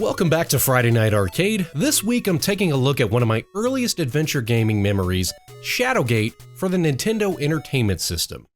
Welcome back to Friday Night Arcade. This week I'm taking a look at one of my earliest adventure gaming memories, Shadowgate for the Nintendo Entertainment System.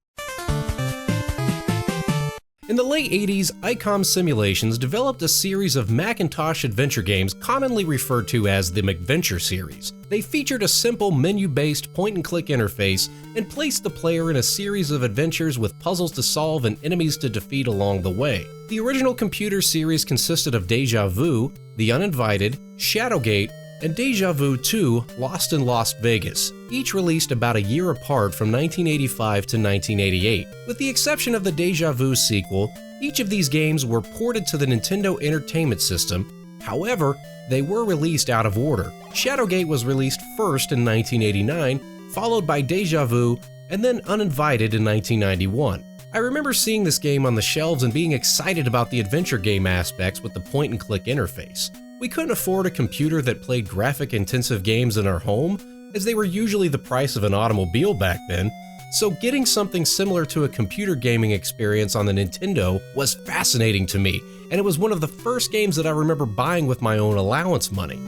In the late 80s, ICOM Simulations developed a series of Macintosh adventure games commonly referred to as the Macventure Series. They featured a simple menu-based point-and-click interface and placed the player in a series of adventures with puzzles to solve and enemies to defeat along the way. The original computer series consisted of Deja Vu, The Uninvited, Shadowgate, and Deja Vu 2, Lost in Las Vegas, each released about a year apart from 1985 to 1988. With the exception of the Deja Vu sequel, each of these games were ported to the Nintendo Entertainment System. However, they were released out of order. Shadowgate was released first in 1989, followed by Deja Vu, and then Uninvited in 1991. I remember seeing this game on the shelves and being excited about the adventure game aspects with the point-and-click interface. We couldn't afford a computer that played graphic-intensive games in our home, as they were usually the price of an automobile back then, so getting something similar to a computer gaming experience on the Nintendo was fascinating to me, and it was one of the first games that I remember buying with my own allowance money.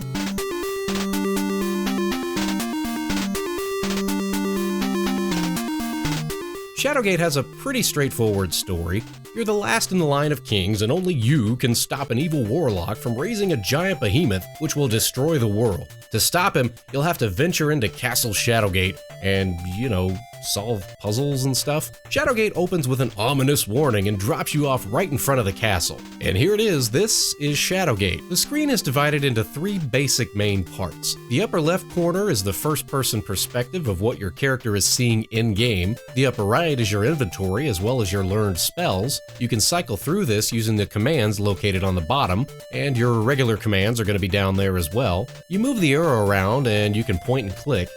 Shadowgate has a pretty straightforward story. You're the last in the line of kings, and only you can stop an evil warlock from raising a giant behemoth which will destroy the world. To stop him, you'll have to venture into Castle Shadowgate and, solve puzzles and stuff. Shadowgate opens with an ominous warning and drops you off right in front of the castle. And here it is, this is Shadowgate. The screen is divided into three basic main parts. The upper left corner is the first-person perspective of what your character is seeing in-game. The upper right is your inventory as well as your learned spells. You can cycle through this using the commands located on the bottom, and your regular commands are going to be down there as well. You move the arrow around and you can point and click.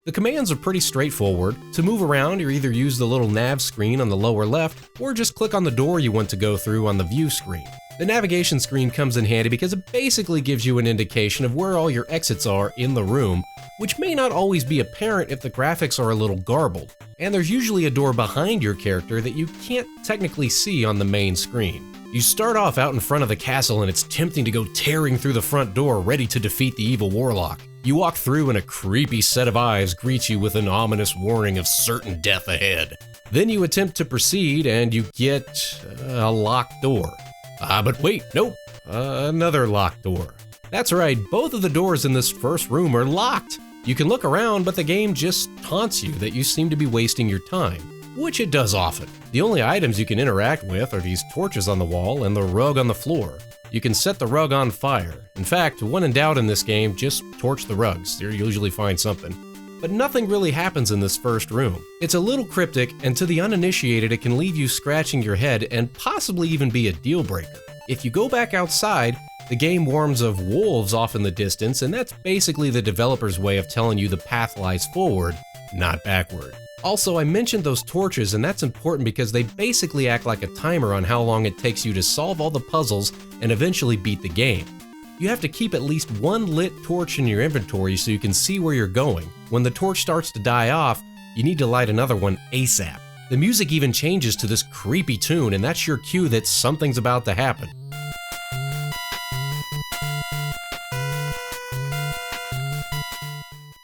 The commands are pretty straightforward. To move around, you either use the little nav screen on the lower left, or just click on the door you want to go through on the view screen. The navigation screen comes in handy because it basically gives you an indication of where all your exits are in the room, which may not always be apparent if the graphics are a little garbled. And there's usually a door behind your character that you can't technically see on the main screen. You start off out in front of the castle and it's tempting to go tearing through the front door ready to defeat the evil warlock. You walk through and a creepy set of eyes greets you with an ominous warning of certain death ahead. Then you attempt to proceed and you get a locked door. But wait, nope, another locked door. That's right, both of the doors in this first room are locked. You can look around, but the game just taunts you that you seem to be wasting your time, which it does often. The only items you can interact with are these torches on the wall and the rug on the floor. You can set the rug on fire. In fact, when in doubt in this game, just torch the rugs. You'll usually find something. But nothing really happens in this first room. It's a little cryptic, and to the uninitiated, it can leave you scratching your head and possibly even be a deal breaker. If you go back outside, the game warns of wolves off in the distance, and that's basically the developer's way of telling you the path lies forward, not backward. Also, I mentioned those torches, and that's important because they basically act like a timer on how long it takes you to solve all the puzzles and eventually beat the game. You have to keep at least one lit torch in your inventory so you can see where you're going. When the torch starts to die off, you need to light another one ASAP. The music even changes to this creepy tune, and that's your cue that something's about to happen.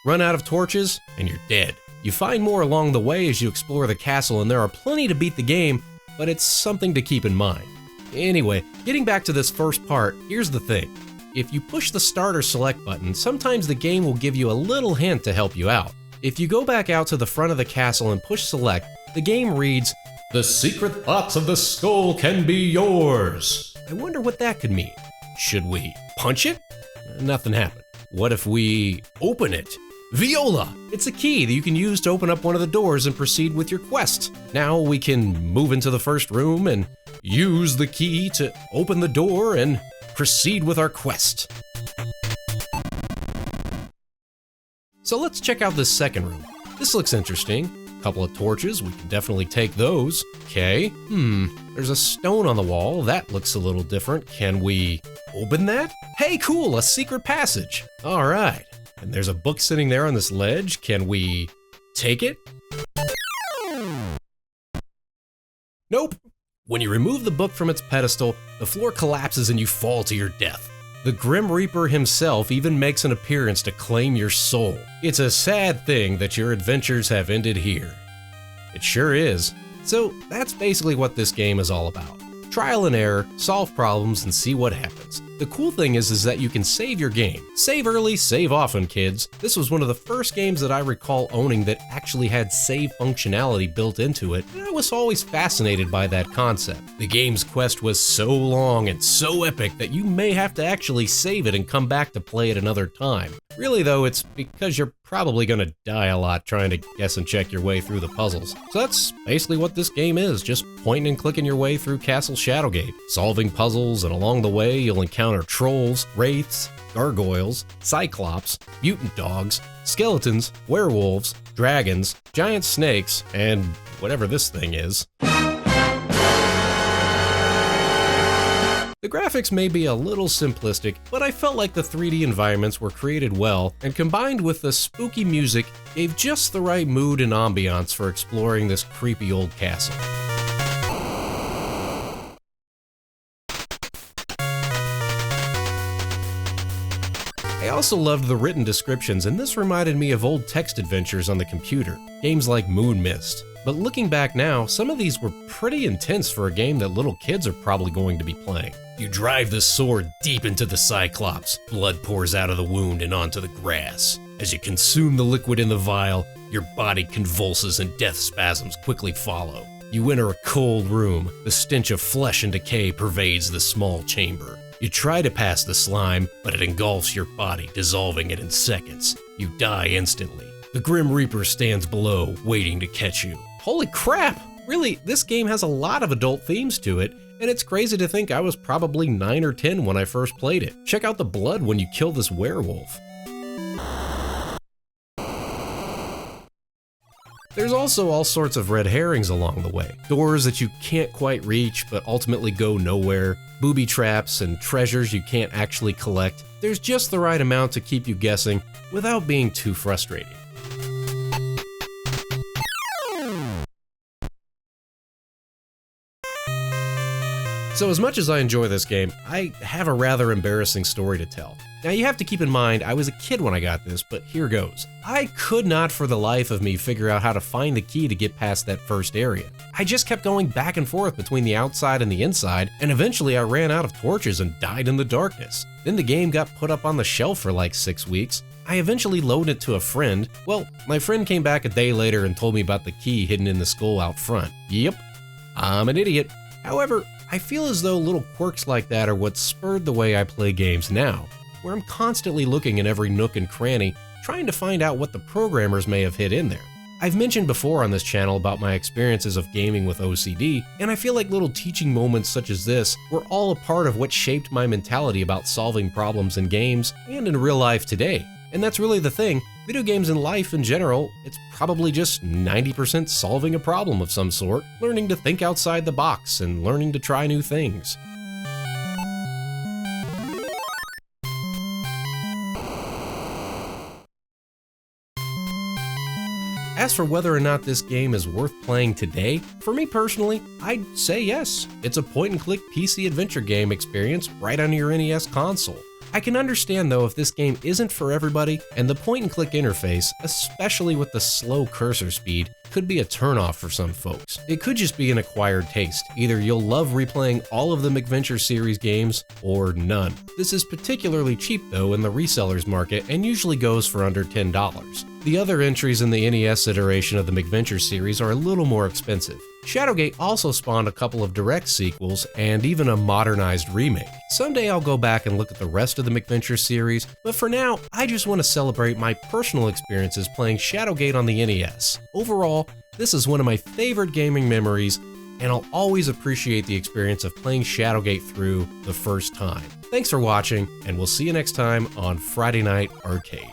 Run out of torches, and you're dead. You find more along the way as you explore the castle, and there are plenty to beat the game, but it's something to keep in mind. Anyway, getting back to this first part, here's the thing. If you push the start or select button, sometimes the game will give you a little hint to help you out. If you go back out to the front of the castle and push select, the game reads, "The secret thoughts of the skull can be yours." I wonder what that could mean. Should we punch it? Nothing happened. What if we open it? Viola! It's a key that you can use to open up one of the doors and proceed with your quest. Now we can move into the first room and use the key to open the door and proceed with our quest. So let's check out this second room. This looks interesting. A couple of torches, we can definitely take those. Okay, there's a stone on the wall. That looks a little different. Can we open that? Hey, cool, a secret passage. All right. And there's a book sitting there on this ledge. Can we take it? Nope. When you remove the book from its pedestal, the floor collapses and you fall to your death. The Grim Reaper himself even makes an appearance to claim your soul. It's a sad thing that your adventures have ended here. It sure is. So that's basically what this game is all about. Trial and error, solve problems, and see what happens. The cool thing is that you can save your game. Save early, save often, kids. This was one of the first games that I recall owning that actually had save functionality built into it, and I was always fascinated by that concept. The game's quest was so long and so epic that you may have to actually save it and come back to play it another time. Really though, it's because you're probably gonna die a lot trying to guess and check your way through the puzzles. So that's basically what this game is, just pointing and clicking your way through Castle Shadowgate, solving puzzles, and along the way you'll encounter trolls, wraiths, gargoyles, cyclops, mutant dogs, skeletons, werewolves, dragons, giant snakes, and whatever this thing is. The graphics may be a little simplistic, but I felt like the 3D environments were created well, and combined with the spooky music, gave just the right mood and ambiance for exploring this creepy old castle. I also loved the written descriptions, and this reminded me of old text adventures on the computer, games like Moon Mist. But looking back now, some of these were pretty intense for a game that little kids are probably going to be playing. You drive the sword deep into the Cyclops, blood pours out of the wound and onto the grass. As you consume the liquid in the vial, your body convulses and death spasms quickly follow. You enter a cold room, the stench of flesh and decay pervades the small chamber. You try to pass the slime, but it engulfs your body, dissolving it in seconds. You die instantly. The Grim Reaper stands below, waiting to catch you. Holy crap! Really, this game has a lot of adult themes to it, and it's crazy to think I was probably 9 or 10 when I first played it. Check out the blood when you kill this werewolf. There's also all sorts of red herrings along the way. Doors that you can't quite reach but ultimately go nowhere, booby traps, and treasures you can't actually collect. There's just the right amount to keep you guessing without being too frustrating. So as much as I enjoy this game, I have a rather embarrassing story to tell. Now you have to keep in mind, I was a kid when I got this, but here goes. I could not for the life of me figure out how to find the key to get past that first area. I just kept going back and forth between the outside and the inside, and eventually I ran out of torches and died in the darkness. Then the game got put up on the shelf for like 6 weeks. I eventually loaned it to a friend. Well, my friend came back a day later and told me about the key hidden in the skull out front. Yep, I'm an idiot. However, I feel as though little quirks like that are what spurred the way I play games now, where I'm constantly looking in every nook and cranny, trying to find out what the programmers may have hid in there. I've mentioned before on this channel about my experiences of gaming with OCD, and I feel like little teaching moments such as this were all a part of what shaped my mentality about solving problems in games and in real life today. And that's really the thing, video games and life in general, it's probably just 90% solving a problem of some sort, learning to think outside the box, and learning to try new things. As for whether or not this game is worth playing today, for me personally, I'd say yes. It's a point-and-click PC adventure game experience right on your NES console. I can understand though if this game isn't for everybody, and the point-and-click interface, especially with the slow cursor speed, could be a turnoff for some folks. It could just be an acquired taste. Either you'll love replaying all of the Macventure Series games, or none. This is particularly cheap though in the resellers market and usually goes for under $10. The other entries in the NES iteration of the Macventure series are a little more expensive. Shadowgate also spawned a couple of direct sequels and even a modernized remake. Someday I'll go back and look at the rest of the Macventure series, but for now, I just want to celebrate my personal experiences playing Shadowgate on the NES. Overall, this is one of my favorite gaming memories, and I'll always appreciate the experience of playing Shadowgate through the first time. Thanks for watching, and we'll see you next time on Friday Night Arcade.